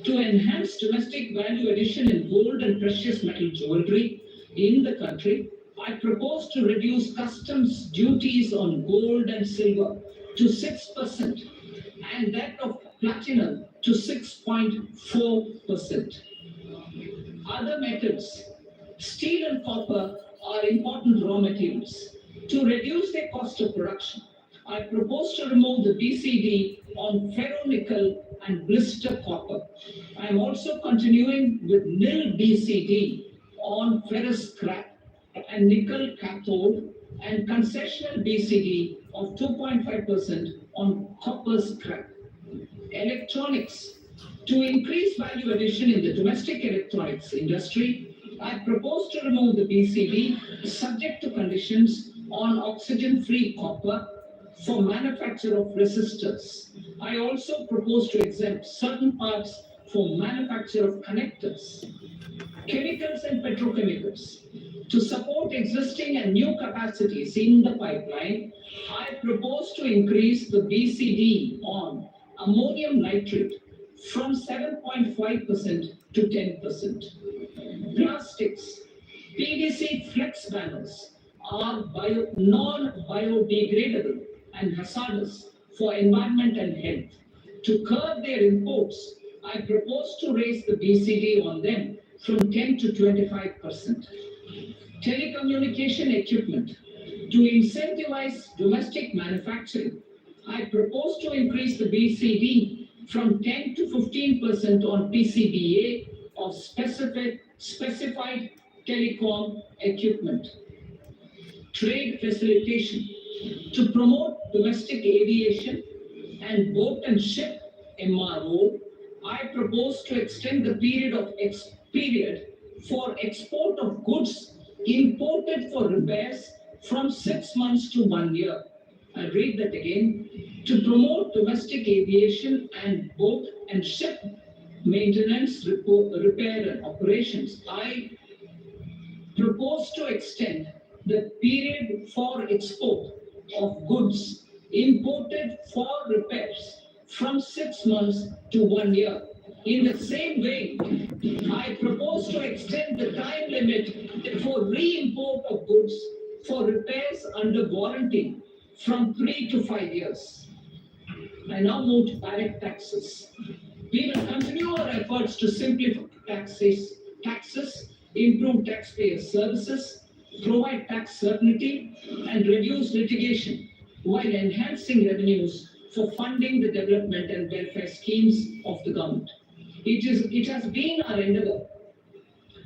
To enhance domestic value addition in gold and precious metal jewelry in the country, I propose to reduce customs duties on gold and silver to 6% and that of platinum to 6.4%. Other metals, steel and copper are important raw materials. To reduce their cost of production, I propose to remove the BCD on ferronickel and blister copper. I am also continuing with nil BCD on ferrous scrap and nickel cathode and concessional BCD of 2.5% on copper scrap. Electronics. To increase value addition in the domestic electronics industry, I propose to remove the BCD subject to conditions on oxygen-free copper for manufacture of resistors. I also propose to exempt certain parts for manufacture of connectors. Chemicals and petrochemicals. To support existing and new capacities in the pipeline, I propose to increase the BCD on ammonium nitrate from 7.5% to 10%. Plastics. PVC flex panels are non-biodegradable and hazardous for environment and health. To curb their imports, I propose to raise the BCD on them from 10 to 25%. Telecommunication equipment. To incentivize domestic manufacturing, I propose to increase the BCD from 10 to 15% on PCBA of specified telecom equipment. Trade facilitation. To promote domestic aviation and boat and ship MRO, I propose to extend the period for export of goods imported for repairs from 6 months to 1 year. I'll read that again. To promote domestic aviation and boat and ship maintenance, repair and operations, I propose to extend the period for export of goods imported for repairs from 6 months to 1 year. In the same way, I propose to extend the time limit for re-import of goods for repairs under warranty from 3 to 5 years. I now move to direct taxes. We will continue our efforts to simplify taxes, improve taxpayer services, provide tax certainty, and reduce litigation while enhancing revenues for funding the development and welfare schemes of the government. It has been our endeavor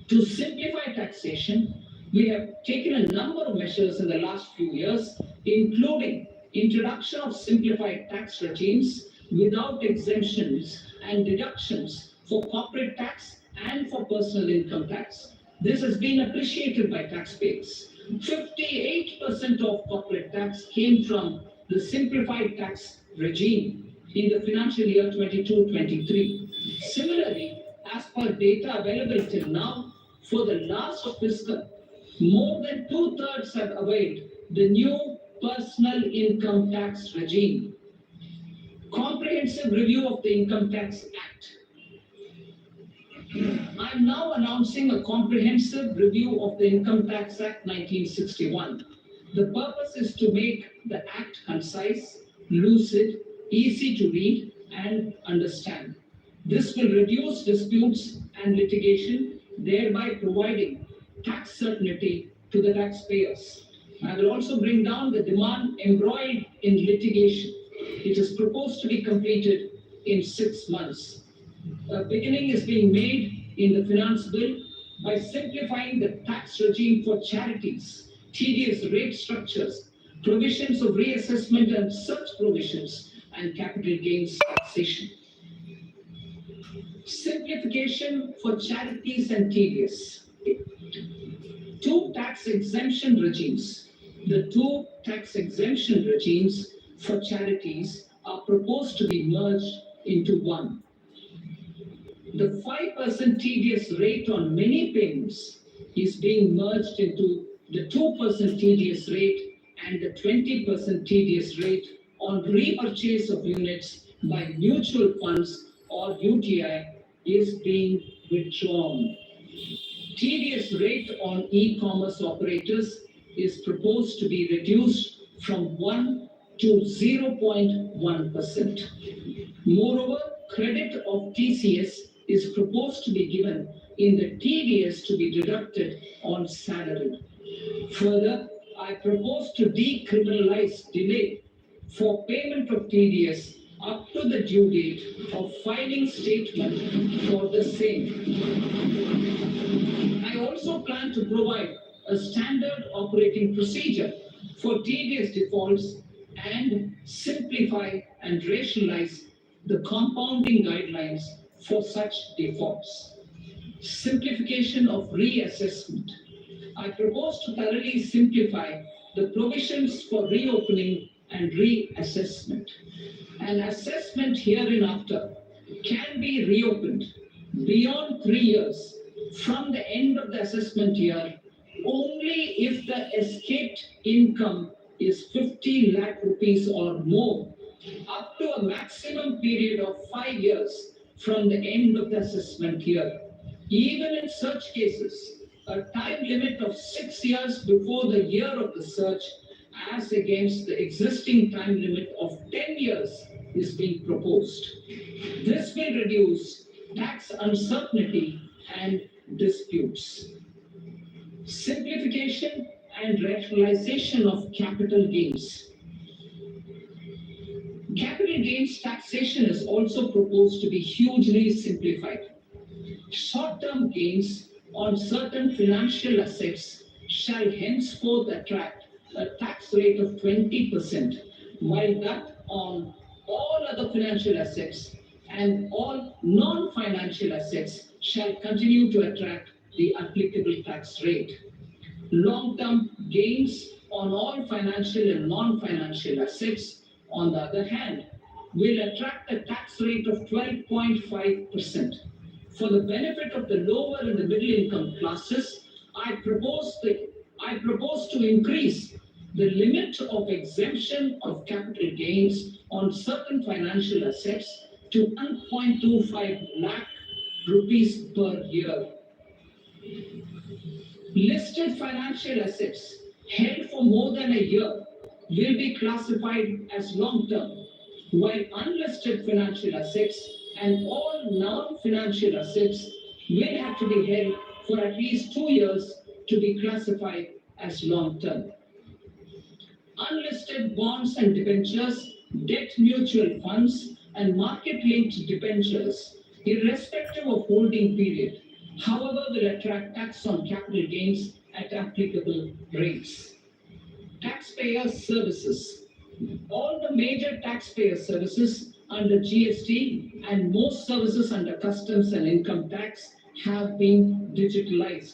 to simplify taxation. We have taken a number of measures in the last few years, including introduction of simplified tax regimes without exemptions and deductions for corporate tax and for personal income tax. This has been appreciated by taxpayers. 58% of corporate tax came from the simplified tax regime in the financial year 22-23. Similarly, as per data available till now, for the last fiscal, more than 2/3 have availed the new personal income tax regime. Comprehensive review of the Income Tax Act. I'm now announcing a comprehensive review of the Income Tax Act 1961. The purpose is to make the Act concise, lucid, easy to read and understand. This will reduce disputes and litigation, thereby providing tax certainty to the taxpayers. I will also bring down the demand embroiled in litigation. It is proposed to be completed in 6 months. A beginning is being made in the finance bill by simplifying the tax regime for charities, tedious rate structures, provisions of reassessment and such provisions, and capital gains taxation. Simplification for charities and tedious. Two tax exemption regimes. The two tax exemption regimes for charities are proposed to be merged into one. The 5% tedious rate on many payments is being merged into the 2% tedious rate, and the 20% tedious rate on repurchase of units by mutual funds or UTI is being withdrawn. Tedious rate on e-commerce operators is proposed to be reduced from 1 to 0.1%. Moreover, credit of TCS is proposed to be given in the TDS to be deducted on salary. Further, I propose to decriminalize delay for payment of TDS up to the due date of filing statement for the same. I also plan to provide a standard operating procedure for TDS defaults and simplify and rationalize the compounding guidelines for such defaults. Simplification of reassessment. I propose to thoroughly simplify the provisions for reopening and reassessment. An assessment hereinafter can be reopened beyond 3 years from the end of the assessment year only if the escaped income is 50 lakh rupees or more, up to a maximum period of 5 years from the end of the assessment year. Even in such cases, a time limit of 6 years before the year of the search, as against the existing time limit of 10 years, is being proposed. This will reduce tax uncertainty and disputes. Simplification and rationalization of capital gains. Capital gains taxation is also proposed to be hugely simplified. Short-term gains on certain financial assets shall henceforth attract a tax rate of 20%, while that on all other financial assets and all non-financial assets shall continue to attract the applicable tax rate. Long-term gains on all financial and non-financial assets, on the other hand, will attract a tax rate of 12.5%. For the benefit of the lower and the middle income classes, I propose to increase the limit of exemption of capital gains on certain financial assets to 1.25 lakh rupees per year. Listed financial assets held for more than a year will be classified as long-term, while unlisted financial assets and all non-financial assets will have to be held for at least 2 years to be classified as long-term. Unlisted bonds and debentures, debt mutual funds, and market-linked debentures, irrespective of holding period, however, will attract tax on capital gains at applicable rates. Taxpayer services. All the major taxpayer services under GST and most services under customs and income tax have been digitalized.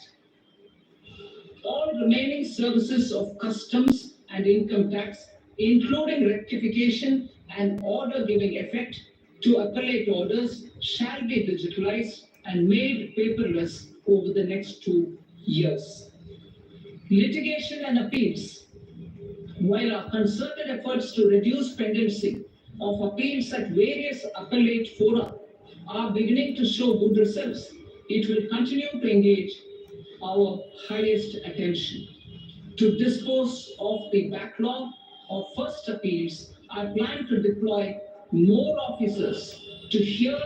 All remaining services of customs and income tax, including rectification and order giving effect to appellate orders, shall be digitalized and made paperless over the next 2 years. Litigation and appeals. While our concerted efforts to reduce pendency of appeals at various appellate fora are beginning to show good results, it will continue to engage our highest attention. To dispose of the backlog of first appeals, I plan to deploy more officers to hear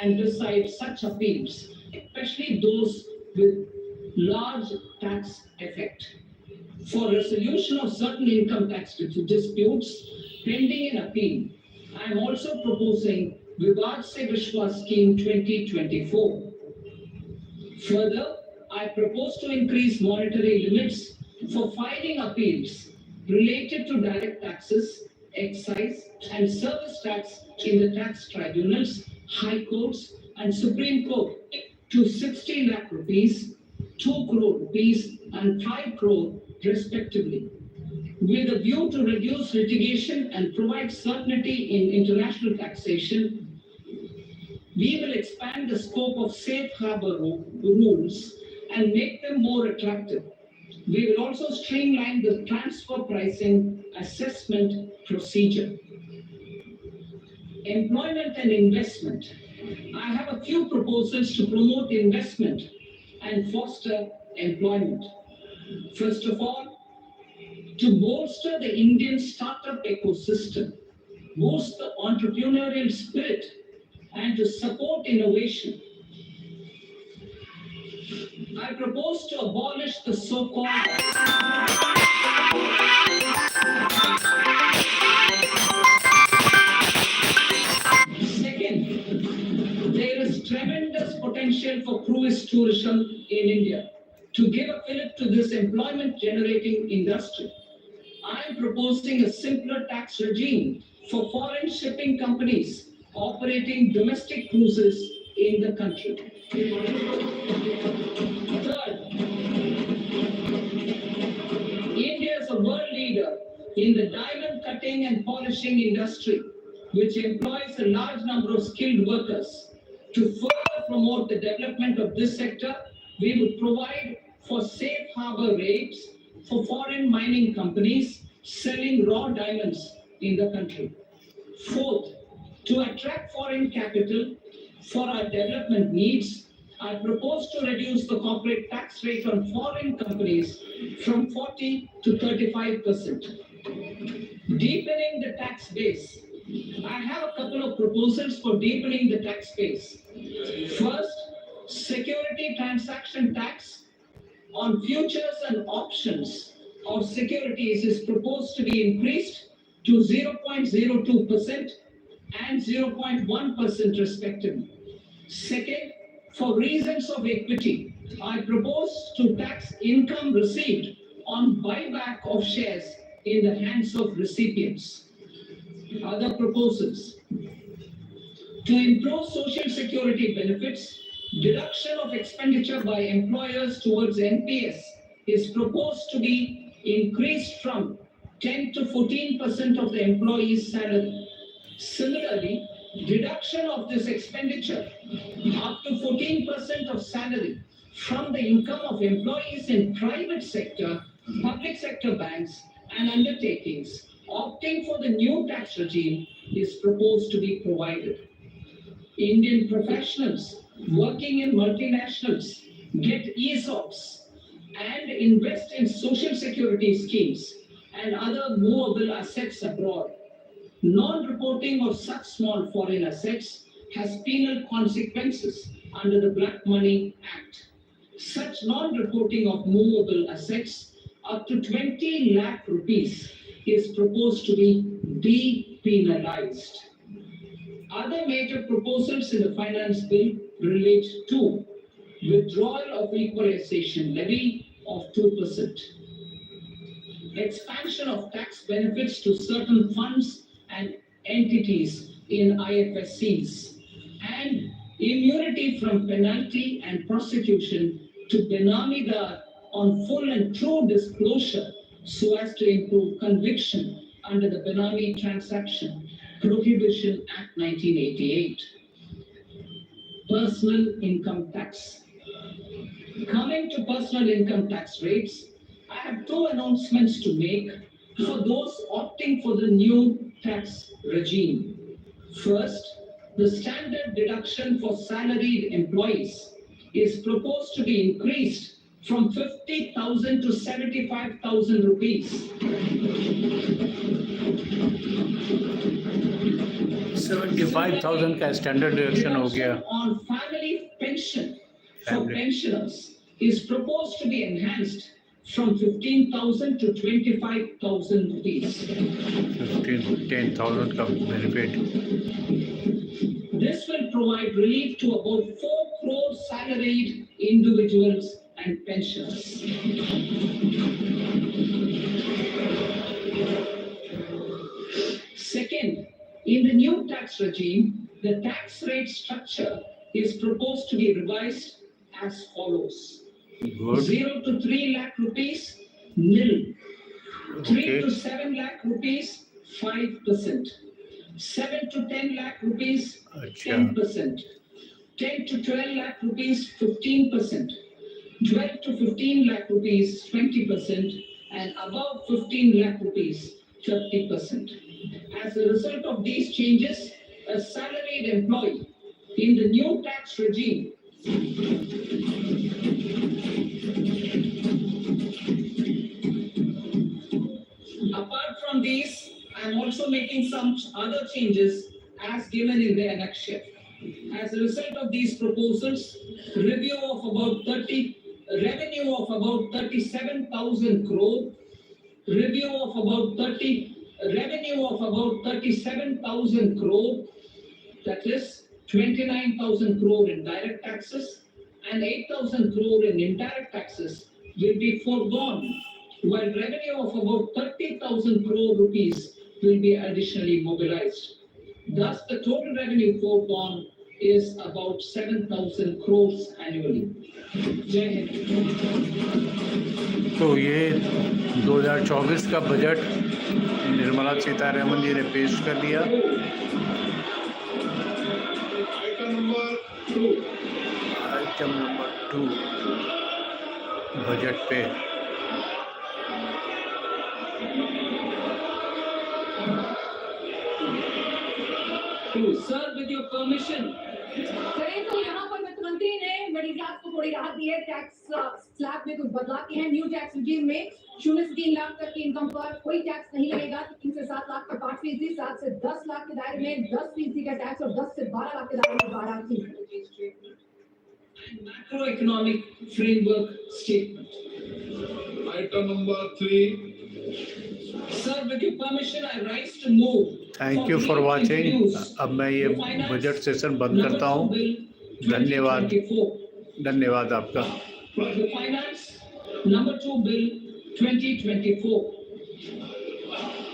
and decide such appeals, especially those with large tax effect. For resolution of certain income tax disputes pending an appeal, I am also proposing Vivad Se Vishwas Scheme 2024. Further, I propose to increase monetary limits for filing appeals related to direct taxes, excise, and service tax in the tax tribunals, high courts, and Supreme Court to 60 lakh rupees, 2 crore rupees, and 5 crore respectively. With a view to reduce litigation and provide certainty in international taxation, we will expand the scope of safe harbor rules and make them more attractive. We will also streamline the transfer pricing assessment procedure. Employment and investment. I have a few proposals to promote investment and foster employment. First of all, to bolster the Indian startup ecosystem, boost the entrepreneurial spirit, and to support innovation, I propose to abolish the so-called Second, there is tremendous potential for cruise tourism in India. To give a fillip to this employment generating industry, I am proposing a simpler tax regime for foreign shipping companies operating domestic cruises in the country. Third, India is a world leader in the diamond cutting and polishing industry, which employs a large number of skilled workers. To further promote the development of this sector, we would provide for safe harbor rates for foreign mining companies selling raw diamonds in the country. Fourth, to attract foreign capital for our development needs, I propose to reduce the corporate tax rate on foreign companies from 40 to 35%. Deepening the tax base. I have a couple of proposals for deepening the tax base. First, security transaction tax on futures and options of securities is proposed to be increased to 0.02% and 0.1% respectively. Second, for reasons of equity, I propose to tax income received on buyback of shares in the hands of recipients. Other proposals. To improve social security benefits, deduction of expenditure by employers towards NPS is proposed to be increased from 10 to 14% of the employee's salary. Similarly, deduction of this expenditure up to 14% of salary from the income of employees in private sector, public sector banks, and undertakings opting for the new tax regime is proposed to be provided. Indian professionals working in multinationals get ESOPs and invest in social security schemes and other movable assets abroad. Non-reporting of such small foreign assets has penal consequences under the Black Money Act. Such non-reporting of movable assets up to 20 lakh rupees is proposed to be depenalized. Other major proposals in the finance bill relate to withdrawal of equalization levy of 2%, expansion of tax benefits to certain funds and entities in IFSCs, and immunity from penalty and prosecution to Benamidar on full and true disclosure so as to improve conviction under the Benami Transaction Prohibition Act 1988. Personal income tax. Coming to personal income tax rates, I have two announcements to make for those opting for the new tax regime. First, the standard deduction for salaried employees is proposed to be increased from 50,000 to 75,000 rupees. 75,000 का standard deduction हो गया. Reduction on family pension for Family. pensioners is proposed to be enhanced from 15,000 to 25,000 rupees. 10,000 का benefit. This will provide relief to about 4 crore salaried individuals and pensioners. Second, in the new tax regime, the tax rate structure is proposed to be revised as follows. Good. 0 to 3 lakh rupees, nil. 3 Okay. to 7 lakh rupees, 5%. 7 to 10 lakh rupees, अच्छा. 10%. 10 to 12 lakh rupees, 15%. 12 to 15 lakh rupees, 20%. And above 15 lakh rupees, 30%. As a result of these changes, a salaried employee in the new tax regime apart from these, I am also making some other changes as given in the annexure. As a result of these proposals, revenue of about 37,000 crore, revenue of about 37,000 crore, that is 29,000 crore in direct taxes and 8,000 crore in indirect taxes will be foregone, while revenue of about 30,000 crore rupees will be additionally mobilized. Thus, the total revenue foregone is about 7,000 crores annually. Jai Hind. तो ये 2024 का budget Nirmala Sitharaman ji ने पेश कर दिया. Item number 2. Item number 2 budget पे. Sir, with your permission, करें तो यहाँ पर वित्त मंत्री ने मिडिल क्लास को थोड़ी राहत दी है. टैक्स स्लैब में कुछ बदलाव किए हैं. न्यू टैक्स रिजीम में 0 से 3 लाख तक की इनकम पर कोई टैक्स नहीं लगेगा. 3 से 7 लाख पर 5%, 7 से 10 लाख के दायरे में 10% का टैक्स और 10 से 12 लाख के दायरे में 12%. and macroeconomic framework statement. Item number 3. Sir, with your permission, I rise to move. Thank you for watching. अब मैं ये बजट सेशन बंद करता हूँ. धन्यवाद. धन्यवाद आपका. The finance number 2 bill 2024.